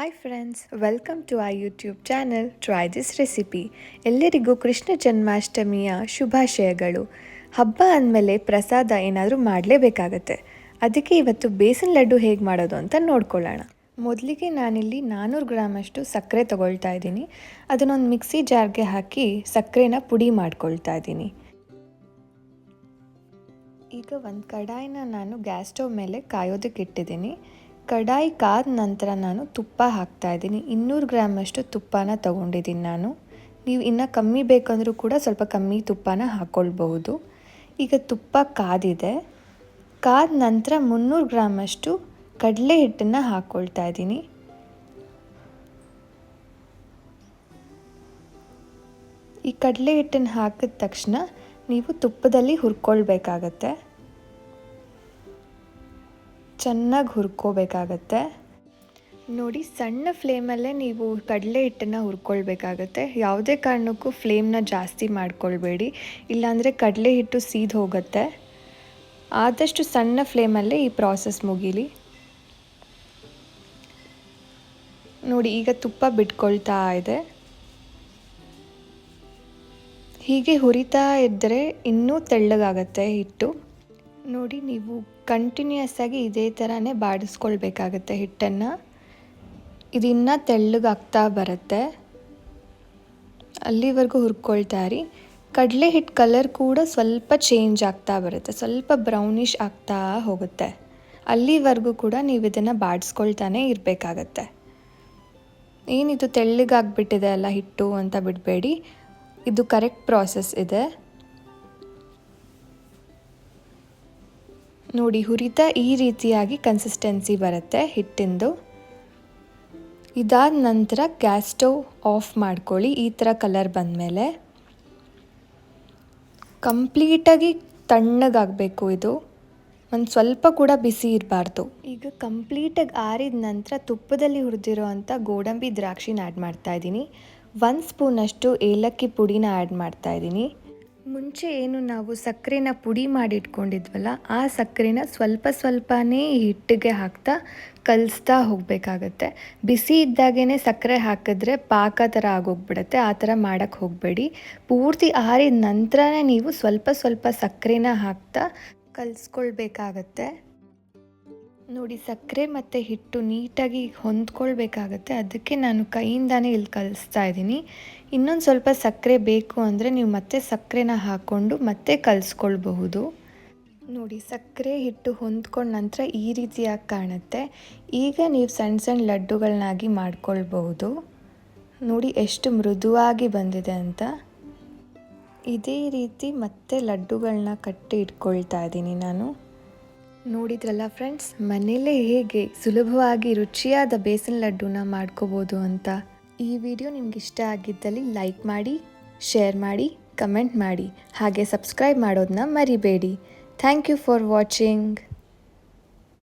Hi friends, welcome to our YouTube channel try this recipe. ಎಲ್ಲರಿಗೂ ಕೃಷ್ಣ ಜನ್ಮಾಷ್ಟಮಿಯ ಶುಭಾಶಯಗಳು. ಹಬ್ಬ ಅಂದಮೇಲೆ ಪ್ರಸಾದ ಏನಾದರೂ ಮಾಡಲೇಬೇಕಾಗತ್ತೆ. ಅದಕ್ಕೆ ಇವತ್ತು ಬೇಸನ್ ಲಡ್ಡು ಹೇಗೆ ಮಾಡೋದು ಅಂತ ನೋಡ್ಕೊಳ್ಳೋಣ. ಮೊದಲಿಗೆ ನಾನಿಲ್ಲಿ 400 ಗ್ರಾಮಷ್ಟು ಸಕ್ಕರೆ ತೊಗೊಳ್ತಾ ಇದ್ದೀನಿ. ಅದನ್ನೊಂದು ಮಿಕ್ಸಿ ಜಾರ್ಗೆ ಹಾಕಿ ಸಕ್ಕರೆನ ಪುಡಿ ಮಾಡ್ಕೊಳ್ತಾ ಇದ್ದೀನಿ. ಈಗ ಒಂದು ಕಡಾಯಿನ ನಾನು ಗ್ಯಾಸ್ ಸ್ಟವ್ ಮೇಲೆ ಕಾಯೋದಕ್ಕೆ ಇಟ್ಟಿದ್ದೀನಿ. ಕಡಾಯಿ ಕಾದ ನಂತರ ನಾನು ತುಪ್ಪ ಹಾಕ್ತಾಯಿದ್ದೀನಿ. 200 ಗ್ರಾಮಷ್ಟು ತುಪ್ಪನ ತೊಗೊಂಡಿದ್ದೀನಿ ನಾನು. ನೀವು ಇನ್ನೂ ಕಮ್ಮಿ ಬೇಕಂದರೂ ಕೂಡ ಸ್ವಲ್ಪ ಕಮ್ಮಿ ತುಪ್ಪನ ಹಾಕ್ಕೊಳ್ಬಹುದು. ಈಗ ತುಪ್ಪ ಕಾದಿದೆ. ಕಾದ ನಂತರ 300 ಗ್ರಾಮಷ್ಟು ಕಡಲೆ ಹಿಟ್ಟನ್ನು ಹಾಕ್ಕೊಳ್ತಾ ಇದ್ದೀನಿ. ಈ ಕಡಲೆ ಹಿಟ್ಟನ್ನು ಹಾಕಿದ ತಕ್ಷಣ ನೀವು ತುಪ್ಪದಲ್ಲಿ ಹುರ್ಕೊಳ್ಬೇಕಾಗತ್ತೆ. ಚೆನ್ನಾಗಿ ಹುರ್ಕೋಬೇಕಾಗತ್ತೆ. ನೋಡಿ, ಸಣ್ಣ ಫ್ಲೇಮಲ್ಲೇ ನೀವು ಕಡಲೆ ಹಿಟ್ಟನ್ನು ಹುರ್ಕೊಳ್ಬೇಕಾಗತ್ತೆ. ಯಾವುದೇ ಕಾರಣಕ್ಕೂ ಫ್ಲೇಮ್ನ ಜಾಸ್ತಿ ಮಾಡ್ಕೊಳ್ಬೇಡಿ, ಇಲ್ಲಾಂದರೆ ಕಡಲೆ ಹಿಟ್ಟು ಸೀದು ಹೋಗುತ್ತೆ. ಆದಷ್ಟು ಸಣ್ಣ ಫ್ಲೇಮಲ್ಲೇ ಈ ಪ್ರಾಸೆಸ್ ಮುಗೀಲಿ. ನೋಡಿ, ಈಗ ತುಪ್ಪ ಬಿಟ್ಕೊಳ್ತಾ ಇದೆ. ಹೀಗೆ ಹುರಿತಾ ಇದ್ದರೆ ಇನ್ನೂ ತೆಳ್ಳಗಾಗತ್ತೆ ಹಿಟ್ಟು. ನೋಡಿ, ನೀವು ಕಂಟಿನ್ಯೂಯಸ್ ಆಗಿ ಇದೇ ಥರನೇ ಬಾಡಿಸ್ಕೊಳ್ಬೇಕಾಗತ್ತೆ ಹಿಟ್ಟನ್ನು. ಇದು ಇನ್ನೂ ತೆಳ್ಳಗಾಗ್ತಾ ಬರುತ್ತೆ, ಅಲ್ಲಿವರೆಗೂ ಹುರ್ಕೊಳ್ತಾ ಇರಿ. ಕಡಲೆ ಹಿಟ್ಟು ಕಲರ್ ಕೂಡ ಸ್ವಲ್ಪ ಚೇಂಜ್ ಆಗ್ತಾ ಬರುತ್ತೆ, ಸ್ವಲ್ಪ ಬ್ರೌನಿಷ್ ಆಗ್ತಾ ಹೋಗುತ್ತೆ. ಅಲ್ಲಿವರೆಗೂ ಕೂಡ ನೀವು ಇದನ್ನು ಬಾಡಿಸ್ಕೊಳ್ತಾನೆ ಇರಬೇಕಾಗತ್ತೆ. ಏನಿದು ತೆಳ್ಳಗಾಗ್ಬಿಟ್ಟಿದೆ ಅಲ್ಲ ಹಿಟ್ಟು ಅಂತ ಬಿಡಬೇಡಿ, ಇದು ಕರೆಕ್ಟ್ ಪ್ರಾಸೆಸ್ ಇದೆ. ನೋಡಿ, ಹುರಿತಾ ಈ ರೀತಿಯಾಗಿ ಕನ್ಸಿಸ್ಟೆನ್ಸಿ ಬರುತ್ತೆ ಹಿಟ್ಟಿಂದು. ಇದಾದ ನಂತರ ಗ್ಯಾಸ್ ಸ್ಟವ್ ಆಫ್ ಮಾಡ್ಕೊಳ್ಳಿ. ಈ ಥರ ಕಲರ್ ಬಂದಮೇಲೆ ಕಂಪ್ಲೀಟಾಗಿ ತಣ್ಣಗಾಗಬೇಕು. ಇದು ಒಂದು ಸ್ವಲ್ಪ ಕೂಡ ಬಿಸಿ ಇರಬಾರ್ದು. ಈಗ ಕಂಪ್ಲೀಟಾಗಿ ಆರಿದ ನಂತರ ತುಪ್ಪದಲ್ಲಿ ಹುರಿದಿರೋ ಅಂಥ ಗೋಡಂಬಿ ದ್ರಾಕ್ಷಿನ ಆ್ಯಡ್ ಮಾಡ್ತಾಯಿದ್ದೀನಿ. 1 ಸ್ಪೂನಷ್ಟು ಏಲಕ್ಕಿ ಪುಡಿನ ಆ್ಯಡ್ ಮಾಡ್ತಾಯಿದ್ದೀನಿ. ಮುಂಚೆ ಏನು ನಾವು ಸಕ್ಕರೆನ ಪುಡಿ ಮಾಡಿಟ್ಕೊಂಡಿದ್ವಲ್ಲ, ಆ ಸಕ್ಕರೆನ ಸ್ವಲ್ಪ ಸ್ವಲ್ಪನೇ ಹಿಟ್ಟಿಗೆ ಹಾಕ್ತಾ ಕಲಿಸ್ತಾ ಹೋಗಬೇಕಾಗತ್ತೆ. ಬಿಸಿ ಇದ್ದಾಗೇ ಸಕ್ಕರೆ ಹಾಕಿದ್ರೆ ಪಾಕ ಥರ ಆಗೋಗ್ಬಿಡುತ್ತೆ. ಆ ಥರ ಮಾಡೋಕ್ಕೆ ಹೋಗಬೇಡಿ. ಪೂರ್ತಿ ಆರಿದ ನಂತರನೇ ನೀವು ಸ್ವಲ್ಪ ಸ್ವಲ್ಪ ಸಕ್ಕರೆನ ಹಾಕ್ತಾ ಕಲಿಸ್ಕೊಳ್ಬೇಕಾಗತ್ತೆ. ನೋಡಿ, ಸಕ್ಕರೆ ಮತ್ತು ಹಿಟ್ಟು ನೀಟಾಗಿ ಹೊಂದ್ಕೊಳ್ಬೇಕಾಗತ್ತೆ. ಅದಕ್ಕೆ ನಾನು ಕೈಯಿಂದಾನೇ ಇಲ್ಲಿ ಕಲಿಸ್ತಾ ಇದ್ದೀನಿ. ಇನ್ನೊಂದು ಸ್ವಲ್ಪ ಸಕ್ಕರೆ ಬೇಕು ಅಂದರೆ ನೀವು ಮತ್ತೆ ಸಕ್ಕರೆನ ಹಾಕ್ಕೊಂಡು ಮತ್ತೆ ಕಲಿಸ್ಕೊಳ್ಬಹುದು. ನೋಡಿ, ಸಕ್ಕರೆ ಹಿಟ್ಟು ಹೊಂದ್ಕೊಂಡ ನಂತರ ಈ ರೀತಿಯಾಗಿ ಕಾಣುತ್ತೆ. ಈಗ ನೀವು ಸಣ್ಣ ಸಣ್ಣ ಲಡ್ಡುಗಳನ್ನಾಗಿ ಮಾಡ್ಕೊಳ್ಬಹುದು. ನೋಡಿ ಎಷ್ಟು ಮೃದುವಾಗಿ ಬಂದಿದೆ ಅಂತ. ಇದೇ ರೀತಿ ಮತ್ತೆ ಲಡ್ಡುಗಳನ್ನ ಕಟ್ಟಿ ಇಟ್ಕೊಳ್ತಾ ಇದ್ದೀನಿ ನಾನು. ನೋಡಿದ್ರಲ್ಲ ಫ್ರೆಂಡ್ಸ್, ಮನೆಯಲ್ಲೇ ಹೇಗೆ ಸುಲಭವಾಗಿ ರುಚಿಯಾದ ಬೇಸನ್ ಲಡ್ಡುನ ಮಾಡ್ಕೋಬೋದು ಅಂತ. ಈ ವಿಡಿಯೋ ನಿಮ್ಗೆ ಇಷ್ಟ ಆಗಿದ್ದಲ್ಲಿ ಲೈಕ್ ಮಾಡಿ, ಶೇರ್ ಮಾಡಿ, ಕಮೆಂಟ್ ಮಾಡಿ, ಹಾಗೆ ಸಬ್ಸ್ಕ್ರೈಬ್ ಮಾಡೋದನ್ನ ಮರಿಬೇಡಿ. Thank you for watching.